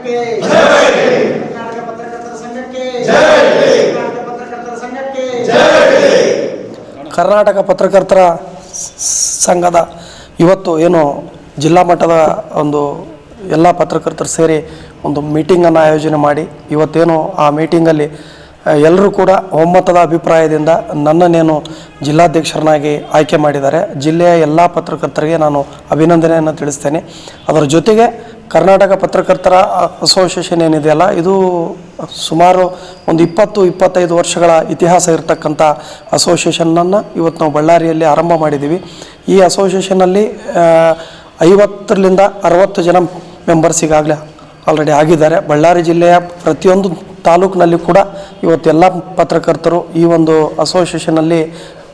ಸಂಘಕ್ಕೆ ಕರ್ನಾಟಕ ಪತ್ರಕರ್ತರ ಸಂಘಕ್ಕೆ ಕರ್ನಾಟಕ ಪತ್ರಕರ್ತರ ಸಂಘಕ್ಕೆ ಕರ್ನಾಟಕ ಪತ್ರಕರ್ತರ ಸಂಘದ ಇವತ್ತು ಏನು ಜಿಲ್ಲಾ ಮಟ್ಟದ ಒಂದು ಎಲ್ಲ ಪತ್ರಕರ್ತರು ಸೇರಿ ಒಂದು ಮೀಟಿಂಗನ್ನು ಆಯೋಜನೆ ಮಾಡಿ ಇವತ್ತೇನು ಆ ಮೀಟಿಂಗಲ್ಲಿ ಎಲ್ಲರೂ ಕೂಡ ಒಮ್ಮತದ ಅಭಿಪ್ರಾಯದಿಂದ ನನ್ನನ್ನೇನು ಜಿಲ್ಲಾಧ್ಯಕ್ಷರನ್ನಾಗಿ ಆಯ್ಕೆ ಮಾಡಿದ್ದಾರೆ. ಜಿಲ್ಲೆಯ ಎಲ್ಲ ಪತ್ರಕರ್ತರಿಗೆ ನಾನು ಅಭಿನಂದನೆಯನ್ನು ತಿಳಿಸ್ತೇನೆ. ಅದರ ಜೊತೆಗೆ ಕರ್ನಾಟಕ ಪತ್ರಕರ್ತರ ಅಸೋಸಿಯೇಷನ್ ಏನಿದೆಯಲ್ಲ, ಇದು ಸುಮಾರು ಒಂದು 20-25 ವರ್ಷಗಳ ಇತಿಹಾಸ ಇರತಕ್ಕಂಥ ಅಸೋಸಿಯೇಷನ್ನನ್ನು ಇವತ್ತು ನಾವು ಬಳ್ಳಾರಿಯಲ್ಲಿ ಆರಂಭ ಮಾಡಿದ್ದೀವಿ. ಈ ಅಸೋಸಿಯೇಷನ್ನಲ್ಲಿ 50ರಿಂದ 60 ಜನ ಮೆಂಬರ್ಸ್ ಈಗಾಗಲೇ ಆಲ್ರೆಡಿ ಆಗಿದ್ದಾರೆ. ಬಳ್ಳಾರಿ ಜಿಲ್ಲೆಯ ಪ್ರತಿಯೊಂದು ತಾಲೂಕಿನಲ್ಲಿ ಕೂಡ ಇವತ್ತೆಲ್ಲ ಪತ್ರಕರ್ತರು ಈ ಒಂದು ಅಸೋಸಿಯೇಷನಲ್ಲಿ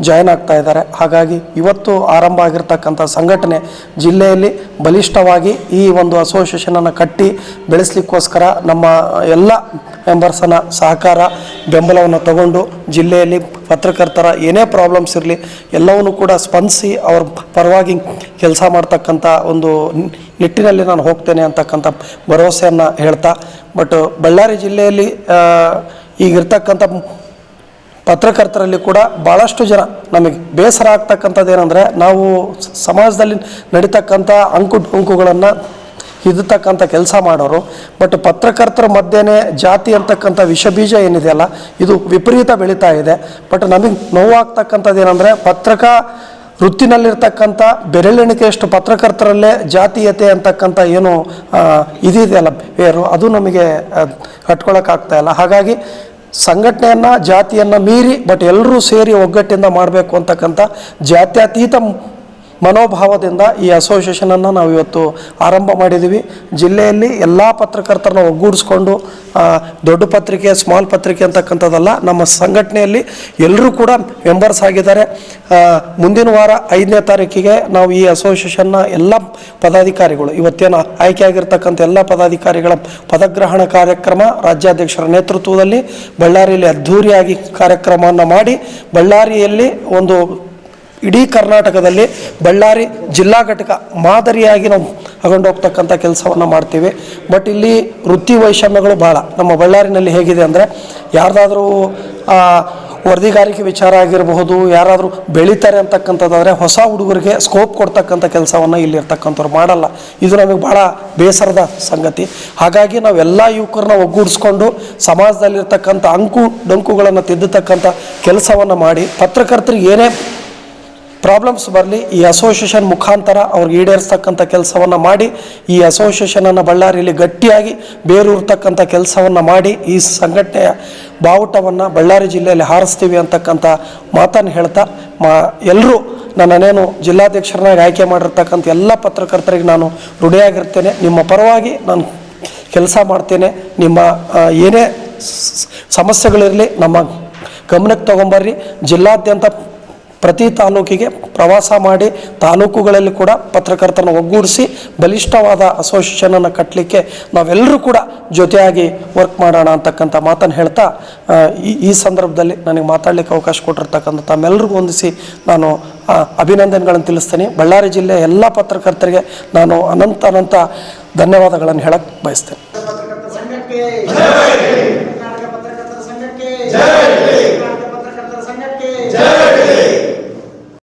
ಜಾಯ್ನ್ ಆಗ್ತಾ ಇದ್ದಾರೆ. ಹಾಗಾಗಿ ಇವತ್ತು ಆರಂಭ ಆಗಿರ್ತಕ್ಕಂಥ ಸಂಘಟನೆ ಜಿಲ್ಲೆಯಲ್ಲಿ ಬಲಿಷ್ಠವಾಗಿ ಈ ಒಂದು ಅಸೋಸಿಯೇಷನನ್ನು ಕಟ್ಟಿ ಬೆಳೆಸಲಿಕ್ಕೋಸ್ಕರ ನಮ್ಮ ಎಲ್ಲ ಮೆಂಬರ್ಸನ ಸಹಕಾರ ಬೆಂಬಲವನ್ನು ತಗೊಂಡು ಜಿಲ್ಲೆಯಲ್ಲಿ ಪತ್ರಕರ್ತರ ಏನೇ ಪ್ರಾಬ್ಲಮ್ಸ್ ಇರಲಿ ಎಲ್ಲವನ್ನೂ ಕೂಡ ಸ್ಪಂದಿಸಿ ಅವ್ರ ಪರವಾಗಿ ಕೆಲಸ ಮಾಡ್ತಕ್ಕಂಥ ಒಂದು ನಿಟ್ಟಿನಲ್ಲಿ ನಾನು ಹೋಗ್ತೇನೆ ಅಂತಕ್ಕಂಥ ಭರವಸೆಯನ್ನು ಹೇಳ್ತಾ, ಬಟ್ ಬಳ್ಳಾರಿ ಜಿಲ್ಲೆಯಲ್ಲಿ ಈಗಿರ್ತಕ್ಕಂಥ ಪತ್ರಕರ್ತರಲ್ಲಿ ಕೂಡ ಭಾಳಷ್ಟು ಜನ ನಮಗೆ ಬೇಸರ ಆಗ್ತಕ್ಕಂಥದ್ದು ಏನಂದರೆ, ನಾವು ಸಮಾಜದಲ್ಲಿ ನಡೀತಕ್ಕಂಥ ಅಂಕುಡೊಂಕುಗಳನ್ನು ಹಿಡಿತಕ್ಕಂಥ ಕೆಲಸ ಮಾಡೋರು, ಬಟ್ ಪತ್ರಕರ್ತರ ಮಧ್ಯೆನೇ ಜಾತಿ ಅಂತಕ್ಕಂಥ ವಿಷಬೀಜ ಏನಿದೆಯಲ್ಲ ಇದು ವಿಪರೀತ ಬೆಳೀತಾ ಇದೆ. ಬಟ್ ನಮಗೆ ನೋವಾಗ್ತಕ್ಕಂಥದ್ದು ಏನಂದರೆ, ವೃತ್ತಿನಲ್ಲಿರ್ತಕ್ಕಂಥ ಬೆರಳೆಣಿಕೆಯಷ್ಟು ಪತ್ರಕರ್ತರಲ್ಲೇ ಜಾತೀಯತೆ ಅಂತಕ್ಕಂಥ ಏನು ಇದೆಯಲ್ಲ ಬೇರು, ಅದು ನಮಗೆ ಕಟ್ಕೊಳ್ಳೋಕ್ಕಾಗ್ತಾ ಇಲ್ಲ. ಹಾಗಾಗಿ ಸಂಘಟನೆಯನ್ನು ಜಾತಿಯನ್ನು ಮೀರಿ ಬಟ್ ಎಲ್ಲರೂ ಸೇರಿ ಒಗ್ಗಟ್ಟಿಂದ ಮಾಡಬೇಕು ಅಂತಕ್ಕಂಥ ಜಾತ್ಯತೀತ ಮನೋಭಾವದಿಂದ ಈ ಅಸೋಸಿಯೇಷನನ್ನು ನಾವು ಇವತ್ತು ಆರಂಭ ಮಾಡಿದ್ದೀವಿ. ಜಿಲ್ಲೆಯಲ್ಲಿ ಎಲ್ಲ ಪತ್ರಕರ್ತರನ್ನ ಒಗ್ಗೂಡಿಸ್ಕೊಂಡು ದೊಡ್ಡ ಪತ್ರಿಕೆ ಸ್ಮಾಲ್ ಪತ್ರಿಕೆ ಅಂತಕ್ಕಂಥದ್ದಲ್ಲ, ನಮ್ಮ ಸಂಘಟನೆಯಲ್ಲಿ ಎಲ್ಲರೂ ಕೂಡ ಮೆಂಬರ್ಸ್ ಆಗಿದ್ದಾರೆ. ಮುಂದಿನ ವಾರ 5ನೇ ತಾರೀಕಿಗೆ ನಾವು ಈ ಅಸೋಸಿಯೇಷನ್ನ ಎಲ್ಲ ಪದಾಧಿಕಾರಿಗಳು ಇವತ್ತೇನು ಆಯ್ಕೆ ಆಗಿರ್ತಕ್ಕಂಥ ಎಲ್ಲ ಪದಾಧಿಕಾರಿಗಳ ಪದಗ್ರಹಣ ಕಾರ್ಯಕ್ರಮ ರಾಜ್ಯಾಧ್ಯಕ್ಷರ ನೇತೃತ್ವದಲ್ಲಿ ಬಳ್ಳಾರಿಯಲ್ಲಿ ಅದ್ಧೂರಿಯಾಗಿ ಕಾರ್ಯಕ್ರಮವನ್ನು ಮಾಡಿ ಬಳ್ಳಾರಿಯಲ್ಲಿ ಒಂದು ಇಡೀ ಕರ್ನಾಟಕದಲ್ಲಿ ಬಳ್ಳಾರಿ ಜಿಲ್ಲಾ ಘಟಕ ಮಾದರಿಯಾಗಿ ನಾವು ತಗೊಂಡು ಹೋಗ್ತಕ್ಕಂಥ ಕೆಲಸವನ್ನು ಮಾಡ್ತೀವಿ. ಬಟ್ ಇಲ್ಲಿ ವೃತ್ತಿ ವೈಷಮ್ಯಗಳು ಭಾಳ ನಮ್ಮ ಬಳ್ಳಾರಿನಲ್ಲಿ ಹೇಗಿದೆ ಅಂದರೆ, ಯಾರ್ದಾದ್ರೂ ವರದಿಗಾರಿಕೆ ವಿಚಾರ ಆಗಿರಬಹುದು, ಯಾರಾದರೂ ಬೆಳೀತಾರೆ ಅಂತಕ್ಕಂಥದ್ದಾದರೆ ಹೊಸ ಹುಡುಗರಿಗೆ ಸ್ಕೋಪ್ ಕೊಡ್ತಕ್ಕಂಥ ಕೆಲಸವನ್ನು ಇಲ್ಲಿರ್ತಕ್ಕಂಥವ್ರು ಮಾಡಲ್ಲ. ಇದು ನಮಗೆ ಭಾಳ ಬೇಸರದ ಸಂಗತಿ. ಹಾಗಾಗಿ ನಾವೆಲ್ಲ ಯುವಕರನ್ನ ಒಗ್ಗೂಡಿಸ್ಕೊಂಡು ಸಮಾಜದಲ್ಲಿರ್ತಕ್ಕಂಥ ಅಂಕು ಡೊಂಕುಗಳನ್ನು ತಿದ್ದತಕ್ಕಂಥ ಕೆಲಸವನ್ನು ಮಾಡಿ ಪತ್ರಕರ್ತರಿಗೆ ಏನೇ ಪ್ರಾಬ್ಲಮ್ಸ್ ಬರಲಿ ಈ ಅಸೋಸಿಯೇಷನ್ ಮುಖಾಂತರ ಅವ್ರಿಗೆ ಈಡೇರಿಸ್ತಕ್ಕಂಥ ಕೆಲಸವನ್ನು ಮಾಡಿ ಈ ಅಸೋಸಿಯೇಷನನ್ನು ಬಳ್ಳಾರಿಯಲ್ಲಿ ಗಟ್ಟಿಯಾಗಿ ಬೇರೂರ್ತಕ್ಕಂಥ ಕೆಲಸವನ್ನು ಮಾಡಿ ಈ ಸಂಘಟನೆಯ ಬಾವುಟವನ್ನು ಬಳ್ಳಾರಿ ಜಿಲ್ಲೆಯಲ್ಲಿ ಹಾರಿಸ್ತೀವಿ ಅಂತಕ್ಕಂಥ ಮಾತನ್ನು ಹೇಳ್ತಾ ಎಲ್ಲರೂ ನನ್ನನ್ನೇನು ಜಿಲ್ಲಾಧ್ಯಕ್ಷರನ್ನಾಗಿ ಆಯ್ಕೆ ಮಾಡಿರ್ತಕ್ಕಂಥ ಎಲ್ಲ ಪತ್ರಕರ್ತರಿಗೆ ನಾನು ಋಣಿಯಾಗಿರ್ತೇನೆ. ನಿಮ್ಮ ಪರವಾಗಿ ನಾನು ಕೆಲಸ ಮಾಡ್ತೇನೆ. ನಿಮ್ಮ ಏನೇ ಸಮಸ್ಯೆಗಳಿರಲಿ ನಮ್ಮ ಗಮನಕ್ಕೆ ತಗೊಂಬರ್ರಿ. ಜಿಲ್ಲಾದ್ಯಂತ ಪ್ರತಿ ತಾಲೂಕಿಗೆ ಪ್ರವಾಸ ಮಾಡಿ ತಾಲೂಕುಗಳಲ್ಲಿ ಕೂಡ ಪತ್ರಕರ್ತರನ್ನು ಒಗ್ಗೂಡಿಸಿ ಬಲಿಷ್ಠವಾದ ಅಸೋಸಿಯೇಷನನ್ನು ಕಟ್ಟಲಿಕ್ಕೆ ನಾವೆಲ್ಲರೂ ಕೂಡ ಜೊತೆಯಾಗಿ ವರ್ಕ್ ಮಾಡೋಣ ಅಂತಕ್ಕಂಥ ಮಾತನ್ನು ಹೇಳ್ತಾ ಈ ಸಂದರ್ಭದಲ್ಲಿ ನನಗೆ ಮಾತಾಡಲಿಕ್ಕೆ ಅವಕಾಶ ಕೊಟ್ಟಿರ್ತಕ್ಕಂಥ ತಮ್ಮೆಲ್ಲರಿಗೂ ಹೊಂದಿಸಿ ನಾನು ಅಭಿನಂದನೆಗಳನ್ನು ತಿಳಿಸ್ತೇನೆ. ಬಳ್ಳಾರಿ ಜಿಲ್ಲೆಯ ಎಲ್ಲ ಪತ್ರಕರ್ತರಿಗೆ ನಾನು ಅನಂತ ಧನ್ಯವಾದಗಳನ್ನು ಹೇಳಕ್ಕೆ ಬಯಸ್ತೇನೆ. ಪತ್ರಕರ್ತರ ಸಂಘಕ್ಕೆ